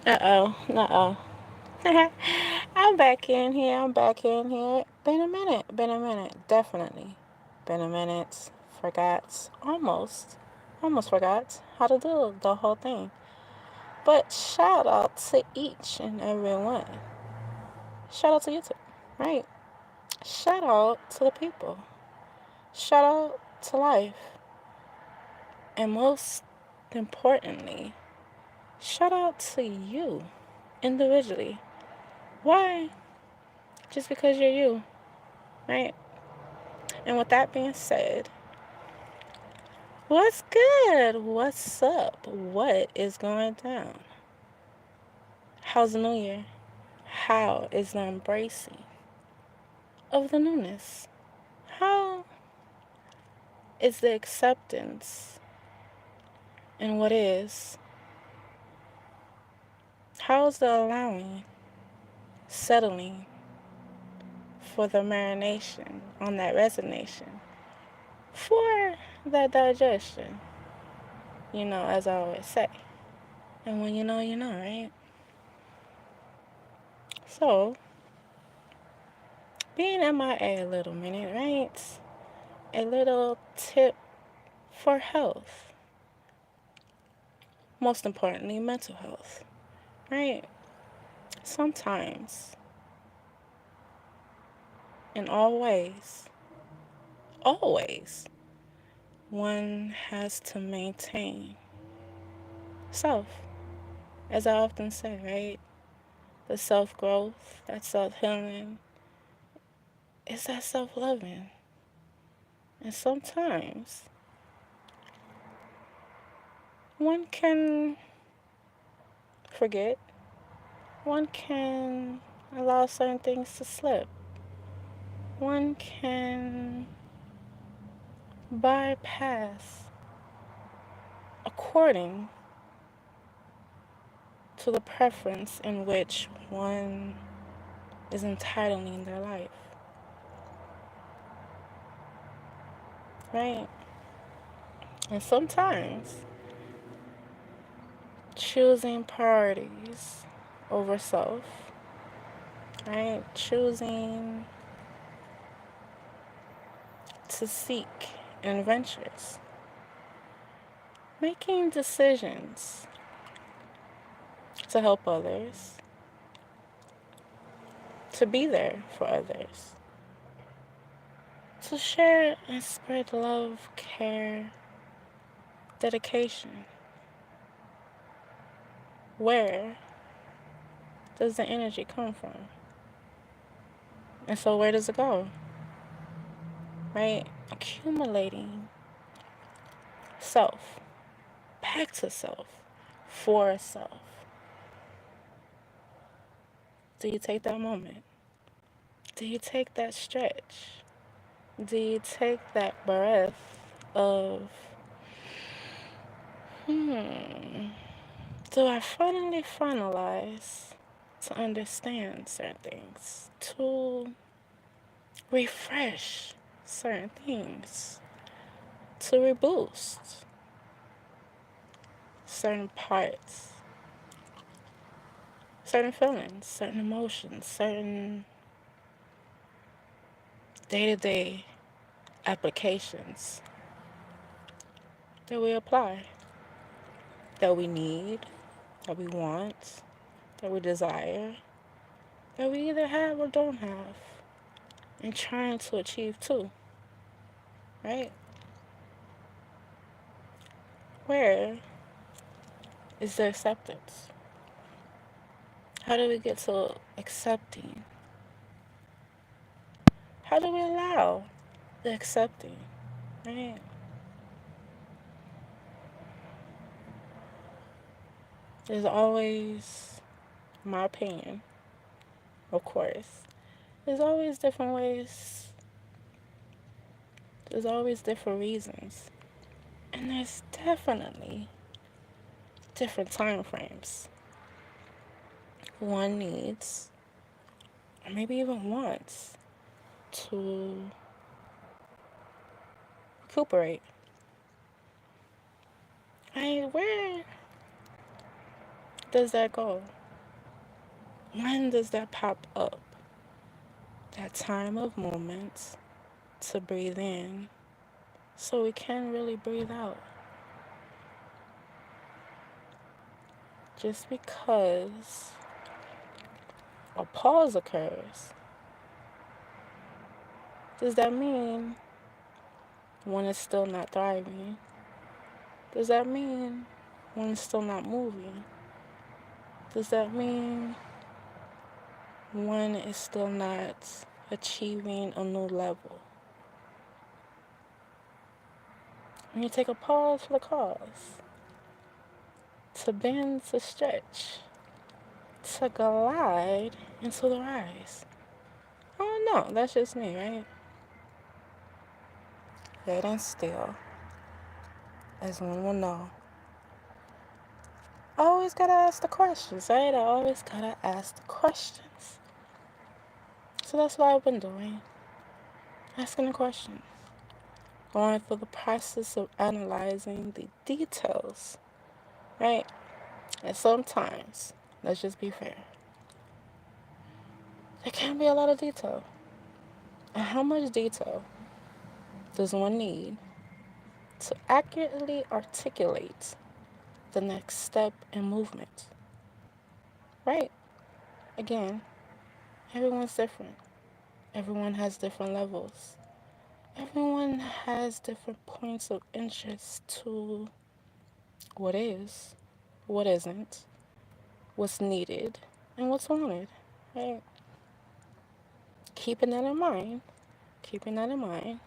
Uh-oh. Uh-oh. I'm back in here. I'm back in here. Been a minute. Been a minute. Definitely. Been a minute. Forgot. Almost forgot how to do the whole thing. But shout out to each and every one. Shout out to YouTube. Right? Shout out to the people. Shout out to life. And most importantly, shout out to you individually. Why? Just because you're you, right? And with that being said, what's good? What's up? What is going down? How's the new year? How is the embracing of the newness? How is the acceptance in what is? How is the allowing, settling for the marination on that resignation, for that digestion? You know, as I always say. And when you know, right? So, being MIA a little minute, right? A little tip for health. Most importantly, mental health, right? Sometimes, in all ways, always, one has to maintain self. As I often say, right? The self growth, that self healing, is that self loving. And sometimes one can forget, one can allow certain things to slip, one can bypass according to the preference in which one is entitling their life, right? And sometimes choosing priorities over self, right? Choosing to seek adventures, making decisions to help others, to be there for others, to share and spread love, care, dedication. Where does the energy come from? And so where does it go? Right? Accumulating self, back to self, for self. Do you take that moment? Do you take that stretch? Do you take that breath of, do I finally finalize to understand certain things, to refresh certain things, to reboost certain parts, certain feelings, certain emotions, certain day-to-day applications that we apply, that we need, that we want, that we desire, that we either have or don't have, and trying to achieve too, right? Where is the acceptance? How do we get to accepting? How do we allow the accepting, right? There's always, in my opinion, of course, there's always different ways, there's always different reasons, and there's definitely different time frames one needs, or maybe even wants, to recuperate. Right? does that go? When does that pop up? That time of moments to breathe in so we can really breathe out. Just because a pause occurs, does that mean one is still not thriving? Does that mean one is still not moving? Does that mean one is still not achieving a new level? When you take a pause for the cause, to bend, to stretch, to glide into the rise. I don't know, that's just me, right? Yet and still, as one will know, I always gotta ask the questions, right? I always gotta ask the questions. So that's what I've been doing. Asking the questions. Going through the process of analyzing the details, right? And sometimes, let's just be fair, there can be a lot of detail. And how much detail does one need to accurately articulate the next step in movement? Right? Again, everyone's different. Everyone has different levels. Everyone has different points of interest to what is, what isn't, what's needed, and what's wanted. Right? Keeping that in mind, keeping that in mind,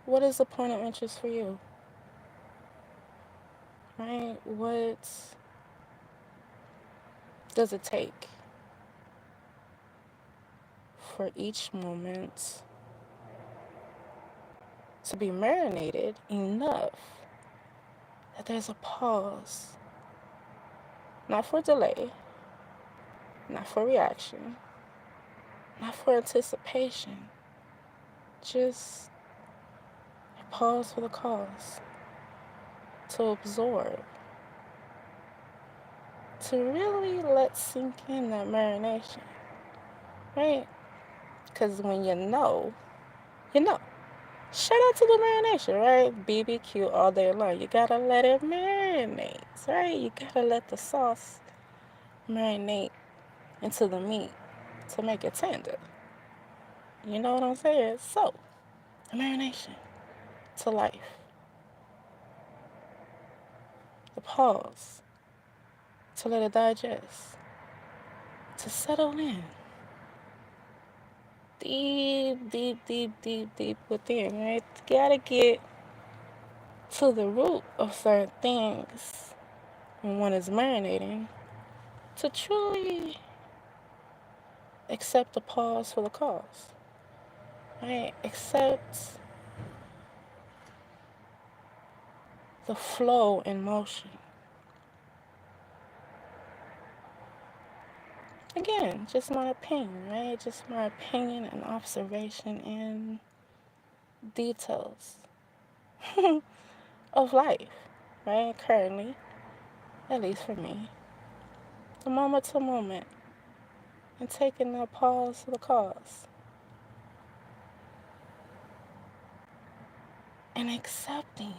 what is the point of interest for you? Right? What does it take for each moment to be marinated enough that there's a pause? Not for delay, not for reaction, not for anticipation, just a pause for the cause, to absorb, to really let sink in that marination, right? Because when you know, you know. Shout out to the marination, right? BBQ all day long. You gotta let it marinate, right? You gotta let the sauce marinate into the meat to make it tender. You know what I'm saying? So, the marination to life. The pause to let it digest, to settle in. Deep, deep, deep, deep, deep within, right? You gotta get to the root of certain things when one is marinating to truly accept the pause for the cause. Right? Accept the flow in motion. Again, just my opinion, right? Just my opinion and observation and details of life, right? Currently, at least for me, the moment to moment, and taking that pause for the cause. And accepting,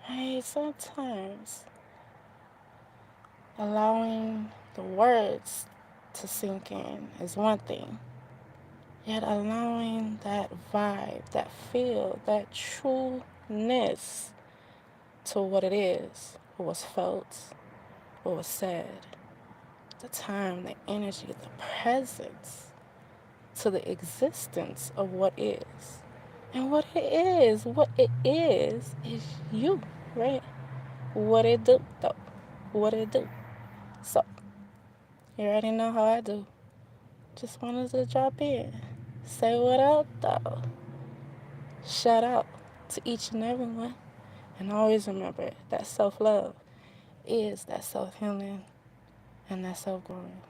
right? Sometimes allowing the words to sink in is one thing. Yet allowing that vibe, that feel, that trueness to what it is, what was felt, what was said, the time, the energy, the presence to the existence of what is. And what it is you, right? What it do, though. What it do. So, you already know how I do. Just wanted to drop in. Say what up, though. Shout out to each and every one. And always remember that self-love is that self-healing and that self-growing.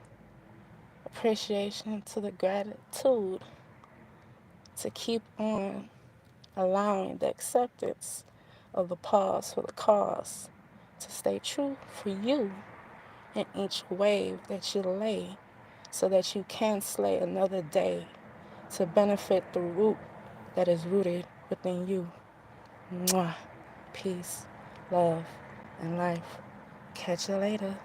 Appreciation to the gratitude to keep on allowing the acceptance of the pause for the cause, to stay true for you in each wave that you lay, so that you can slay another day to benefit the root that is rooted within you. Mwah. Peace, love, and life. Catch you later.